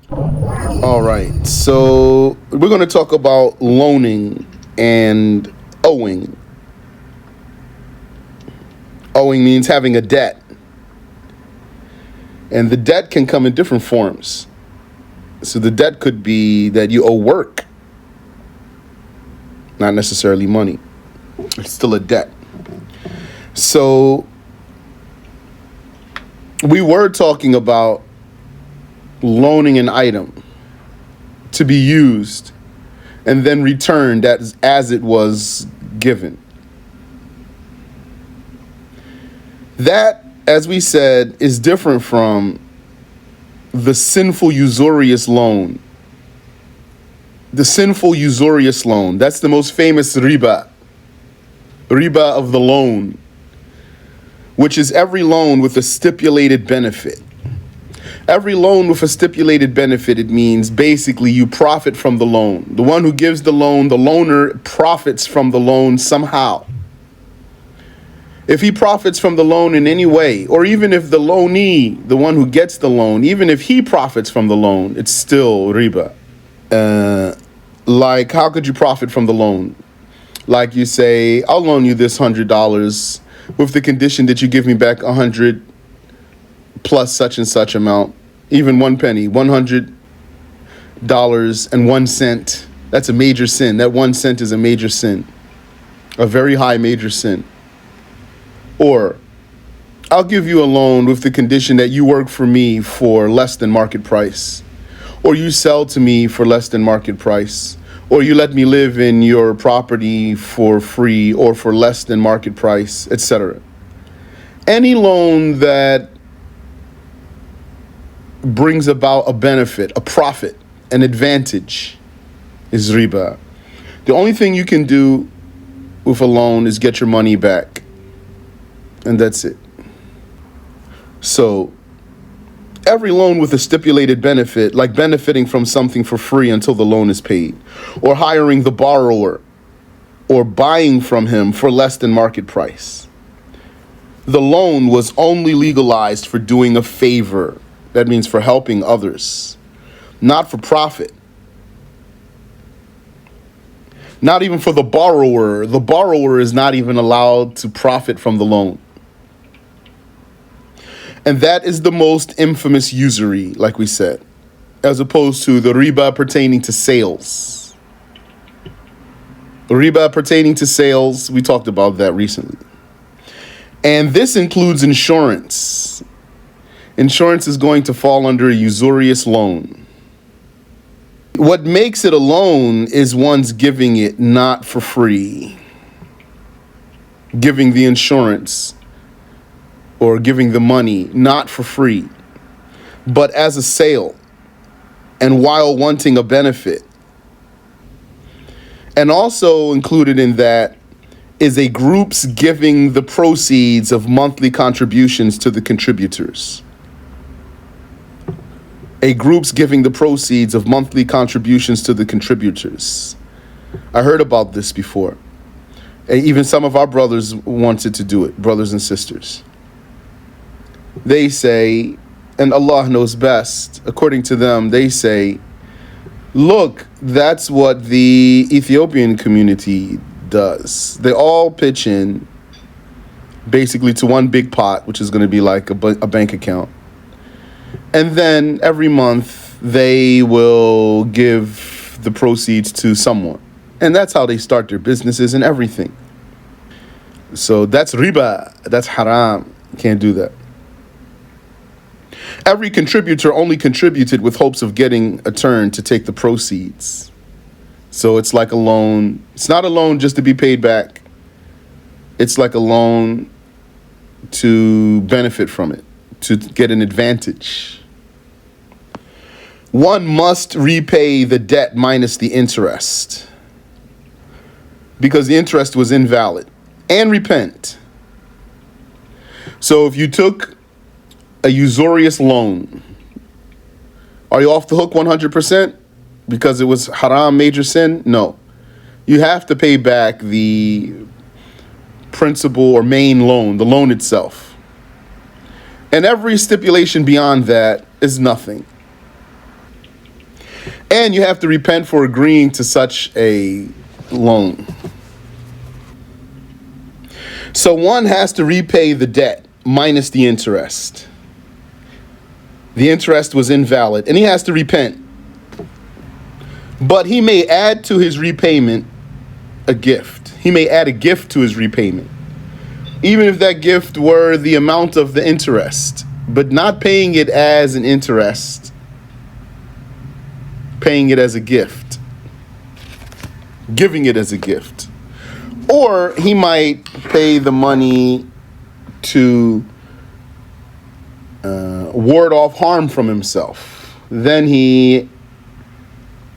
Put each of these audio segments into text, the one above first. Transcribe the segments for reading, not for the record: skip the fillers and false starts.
All right. So we're going to talk about loaning and owing. Owing means having a debt. And the debt can come in different forms. So the debt could be that you owe work, not necessarily money. It's still a debt. So we were talking about loaning an item to be used and then returned as it was given. That, as we said, is different from the sinful usurious loan. The sinful usurious loan. That's the most famous riba. Riba of the loan, which is every loan with a stipulated benefit. Every loan with a stipulated benefit, it means basically you profit from the loan. The one who gives the loan, the loaner profits from the loan somehow. If he profits from the loan in any way, or even if the loanee, the one who gets the loan, even if he profits from the loan, it's still riba. Like, how could you profit from the loan? Like you say, I'll loan you this $100 with the condition that you give me back 100 plus such and such amount, even 1 penny, $100.01. That's a major sin. That 1 cent is a major sin, a very high major sin. Or I'll give you a loan with the condition that you work for me for less than market price, or you sell to me for less than market price, or you let me live in your property for free or for less than market price, etc. Any loan that brings about a benefit, a profit, an advantage is riba. The only thing you can do with a loan is get your money back. And that's it. So every loan with a stipulated benefit, like benefiting from something for free until the loan is paid, or hiring the borrower, or buying from him for less than market price. The loan was only legalized for doing a favor. That means for helping others, not for profit. Not even for the borrower. The borrower is not even allowed to profit from the loan. And that is the most infamous usury, like we said, as opposed to the riba pertaining to sales. Riba pertaining to sales, we talked about that recently. And this includes insurance. Insurance is going to fall under a usurious loan. What makes it a loan is one's giving it not for free. Giving the insurance or giving the money not for free, but as a sale and while wanting a benefit. And also included in that is a group's giving the proceeds of monthly contributions to the contributors. A group's giving the proceeds of monthly contributions to the contributors. I heard about this before. Even some of our brothers wanted to do it, brothers and sisters. They say, and Allah knows best, according to them, they say, look, that's what the Ethiopian community does. They all pitch in basically to one big pot, which is going to be like a bank account. And then every month they will give the proceeds to someone. And that's how they start their businesses and everything. So that's riba. That's haram. You can't do that. Every contributor only contributed with hopes of getting a turn to take the proceeds. So it's like a loan. It's not a loan just to be paid back. It's like a loan to benefit from it, to get an advantage. One must repay the debt minus the interest, because the interest was invalid, and repent. So if you took a usurious loan, are you off the hook 100% because it was haram, major sin? No. You have to pay back the principal or main loan, the loan itself. And every stipulation beyond that is nothing. And you have to repent for agreeing to such a loan. So one has to repay the debt minus the interest. The interest was invalid, and he has to repent. But he may add to his repayment a gift. He may add a gift to his repayment, even if that gift were the amount of the interest, but not paying it as an interest, paying it as a gift, giving it as a gift. Or he might pay the money to ward off harm from himself. Then he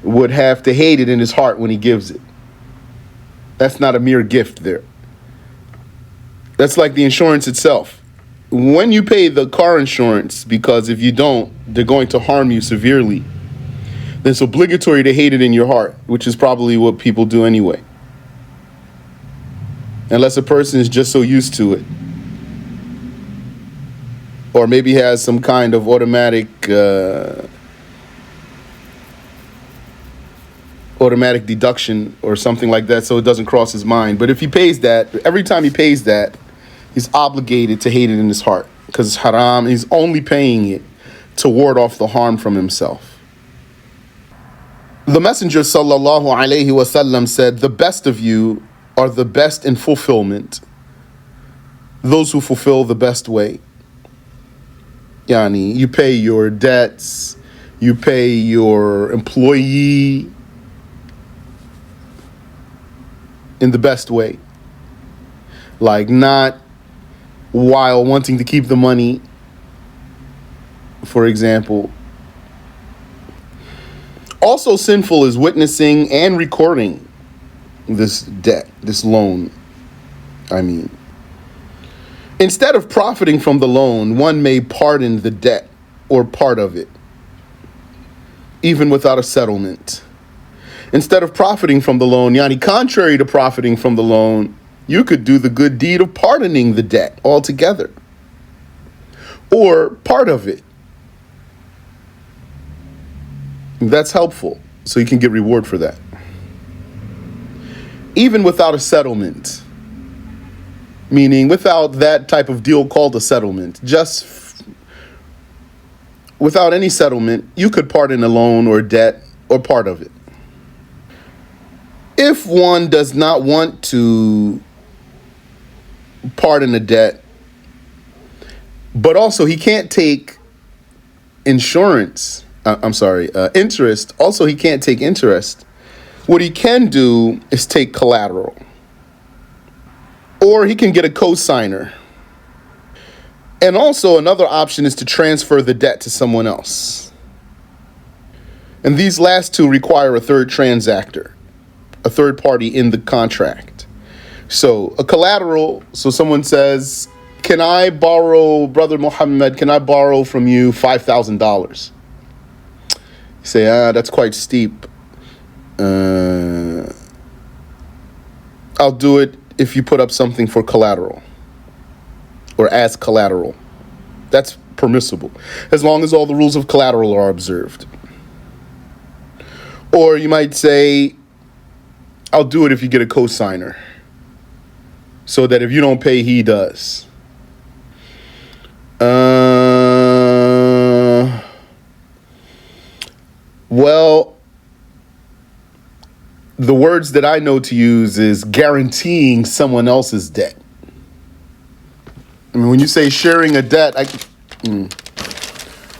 would have to hate it in his heart when he gives it. That's not a mere gift there. That's like the insurance itself. When you pay the car insurance, because if you don't, they're going to harm you severely, then it's obligatory to hate it in your heart, which is probably what people do anyway. Unless a person is just so used to it. Or maybe has some kind of automatic deduction or something like that, so it doesn't cross his mind. But if he pays that, every time he pays that, he's obligated to hate it in his heart because it's haram. He's only paying it to ward off the harm from himself. The Messenger sallallahu alaihi wasallam said, "The best of you are the best in fulfillment, those who fulfill the best way." Yani, you pay your debts, you pay your employee in the best way. Like, not while wanting to keep the money, for example. Also sinful is witnessing and recording this debt, this loan. Instead of profiting from the loan, one may pardon the debt or part of it, even without a settlement. Instead of profiting from the loan, yani contrary to profiting from the loan, you could do the good deed of pardoning the debt altogether, or part of it. That's helpful, so you can get reward for that. Even without a settlement, meaning without that type of deal called a settlement, just without any settlement, you could pardon a loan or debt or part of it. If one does not want to pardon a debt, but also he can't take interest, also he can't take interest, what he can do is take collateral. Or he can get a co-signer. And also another option is to transfer the debt to someone else. And these last two require a third transactor, a third party in the contract. So a collateral, so someone says, "Can I borrow, Brother Muhammad, can I borrow from you $5,000? You say, that's quite steep. I'll do it if you put up something for collateral or as collateral. That's permissible, as long as all the rules of collateral are observed. Or you might say, I'll do it if you get a co-signer, so that if you don't pay, he does. Well, the words that I know to use is guaranteeing someone else's debt. I mean, when you say sharing a debt,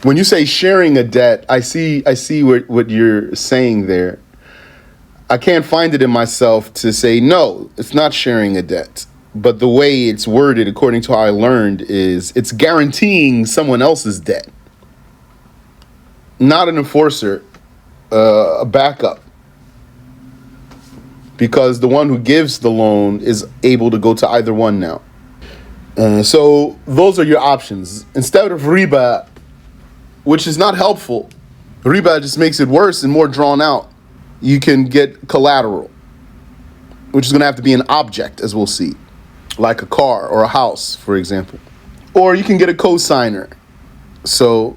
when you say sharing a debt, I see what you're saying there. I can't find it in myself to say, no, it's not sharing a debt. But the way it's worded, according to how I learned, is it's guaranteeing someone else's debt. Not an enforcer, a backup. Because the one who gives the loan is able to go to either one now. So those are your options. Instead of riba, which is not helpful, riba just makes it worse and more drawn out. You can get collateral, which is going to have to be an object, as we'll see, like a car or a house, for example. Or you can get a co-signer. So,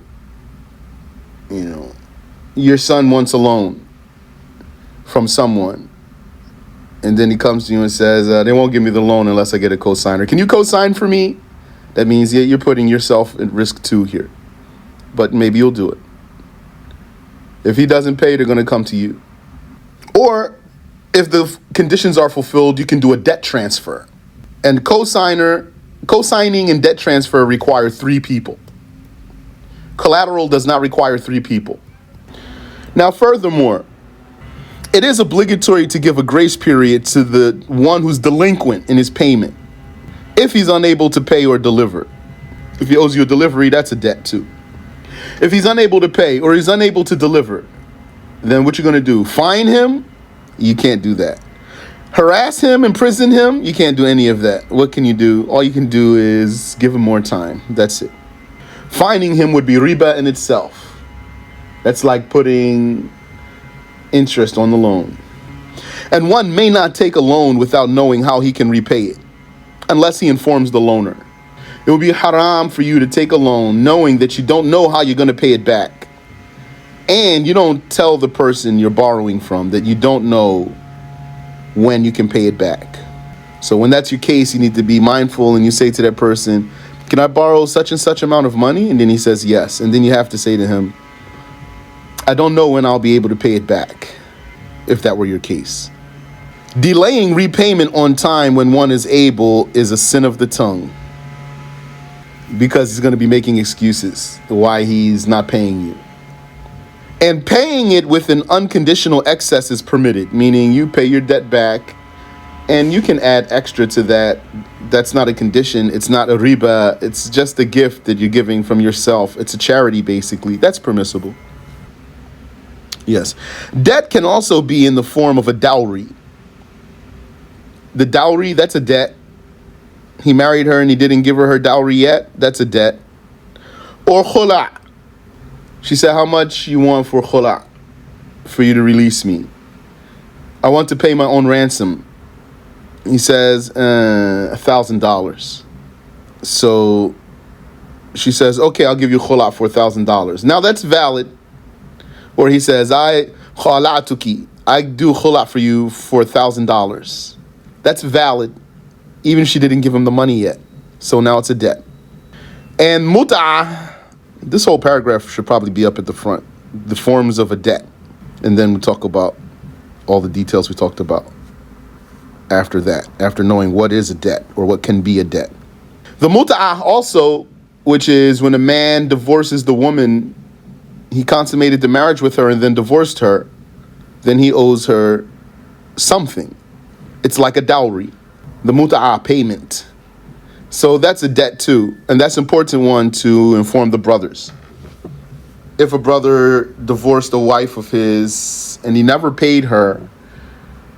your son wants a loan from someone, and then he comes to you and says, they won't give me the loan unless I get a co-signer. Can you co-sign for me? That means, yeah, you're putting yourself at risk too here. But maybe you'll do it. If he doesn't pay, they're going to come to you. Or if the conditions are fulfilled, you can do a debt transfer. And co-signing and debt transfer require 3 people. Collateral does not require 3 people. Now, furthermore, it is obligatory to give a grace period to the one who's delinquent in his payment if he's unable to pay or deliver. If he owes you a delivery, that's a debt too. If he's unable to pay or he's unable to deliver, then what you're going to do? Fine him? You can't do that. Harass him, imprison him? You can't do any of that. What can you do? All you can do is give him more time. That's it. Fining him would be riba in itself. That's like putting interest on the loan. And one may not take a loan without knowing how he can repay it, unless he informs the loaner. It would be haram for you to take a loan knowing that you don't know how you're going to pay it back. And you don't tell the person you're borrowing from that you don't know when you can pay it back. So when that's your case, you need to be mindful and you say to that person, can I borrow such and such amount of money? And then he says yes. And then you have to say to him, I don't know when I'll be able to pay it back, if that were your case. Delaying repayment on time when one is able is a sin of the tongue, because he's going to be making excuses why he's not paying you. And paying it with an unconditional excess is permitted, meaning you pay your debt back and you can add extra to that. That's not a condition. It's not a riba. It's just a gift that you're giving from yourself. It's a charity, basically. That's permissible. Yes. Debt can also be in the form of a dowry. The dowry, that's a debt. He married her and he didn't give her dowry yet. That's a debt. Or khula. She said, how much you want for khula? For you to release me. I want to pay my own ransom. He says, $1,000. So she says, okay, I'll give you khula for $1,000. Now that's valid. Or he says, I do khula for you for $1,000. That's valid, even if she didn't give him the money yet. So now it's a debt. And mut'ah, this whole paragraph should probably be up at the front. The forms of a debt. And then we'll talk about all the details we talked about after that, after knowing what is a debt or what can be a debt. The mut'ah also, which is when a man divorces the woman, he consummated the marriage with her and then divorced her, then he owes her something. It's like a dowry, the mut'ah payment. So that's a debt too, and that's an important one to inform the brothers. If a brother divorced a wife of his and he never paid her,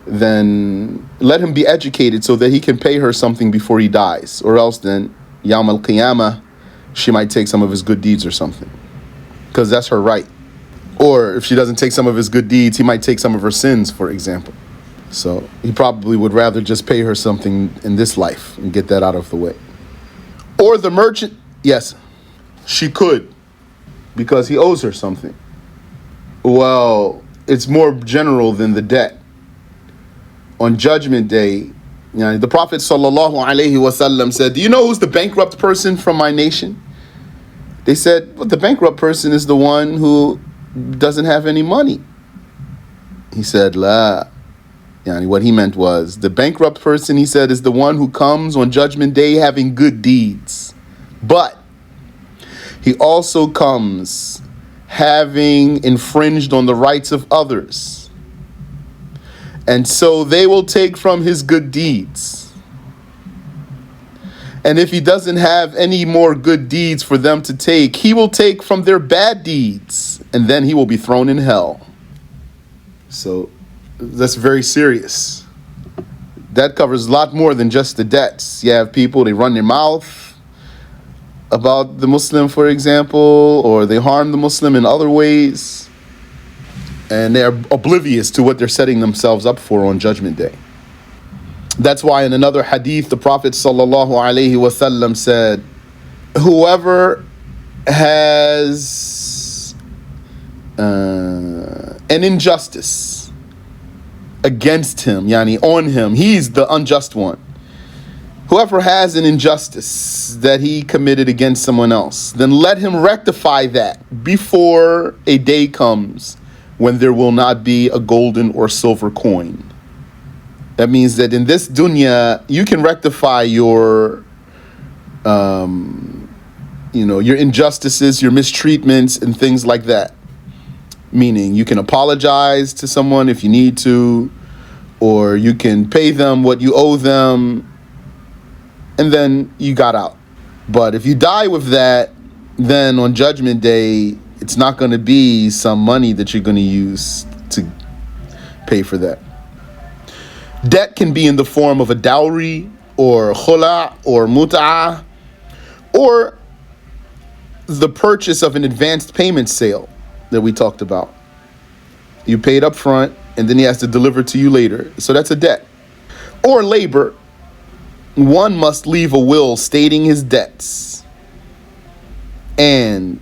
then let him be educated so that he can pay her something before he dies, or else then, Yawm al-Qiyamah, she might take some of his good deeds or something, because that's her right. Or if she doesn't take some of his good deeds, he might take some of her sins, for example. So he probably would rather just pay her something in this life and get that out of the way. Or the merchant, yes, she could, because he owes her something. Well, it's more general than the debt. On Judgment Day, the Prophet ﷺ said, do you know who's the bankrupt person from my nation? They said, well, the bankrupt person is the one who doesn't have any money. He said, La. What he meant was, the bankrupt person, he said, is the one who comes on Judgment Day having good deeds. But he also comes having infringed on the rights of others. And so they will take from his good deeds. And if he doesn't have any more good deeds for them to take, he will take from their bad deeds. And then he will be thrown in hell. So that's very serious. That covers a lot more than just the debts. You have people, they run their mouth about the Muslim, for example, or they harm the Muslim in other ways, and they're oblivious to what they're setting themselves up for on Judgment Day. That's why in another hadith, the Prophet ﷺ said, whoever has an injustice against him, yani on him, he's the unjust one. Whoever has an injustice that he committed against someone else, then let him rectify that before a day comes when there will not be a golden or silver coin. That means that in this dunya, you can rectify your your injustices, your mistreatments, and things like that. Meaning you can apologize to someone if you need to, or you can pay them what you owe them, and then you got out. But if you die with that, then on Judgment Day, it's not going to be some money that you're going to use to pay for that. Debt can be in the form of a dowry, or khula, or mut'ah, or the purchase of an advanced payment sale that we talked about. You paid up front, and then he has to deliver to you later. So that's a debt. Or labor. One must leave a will stating his debts and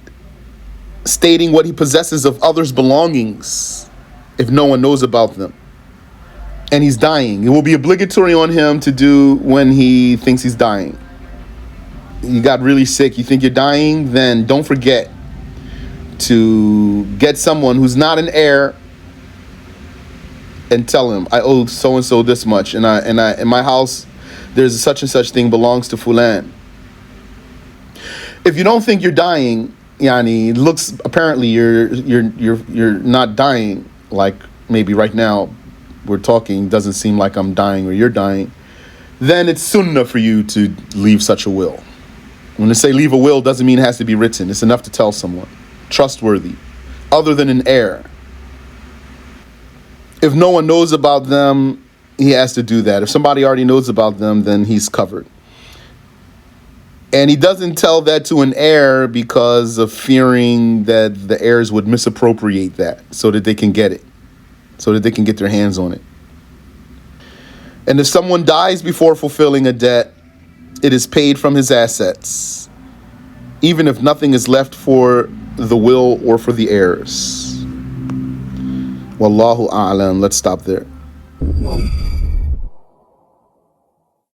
stating what he possesses of others' belongings if no one knows about them. And he's dying. It will be obligatory on him to do when he thinks he's dying. You got really sick, you think you're dying, then don't forget to get someone who's not an heir and tell him, I owe so and so this much, and in my house there's such and such thing belongs to Fulan. If you don't think you're dying, yani looks apparently you're not dying, like maybe right now we're talking, doesn't seem like I'm dying or you're dying, then it's sunnah for you to leave such a will. When they say leave a will, doesn't mean it has to be written. It's enough to tell someone trustworthy, other than an heir. If no one knows about them, he has to do that. If somebody already knows about them, then he's covered. And he doesn't tell that to an heir because of fearing that the heirs would misappropriate that so that they can get it, so that they can get their hands on it. And if someone dies before fulfilling a debt, it is paid from his assets, even if nothing is left for the will or for the heirs. Wallahu a'lam. Let's stop there.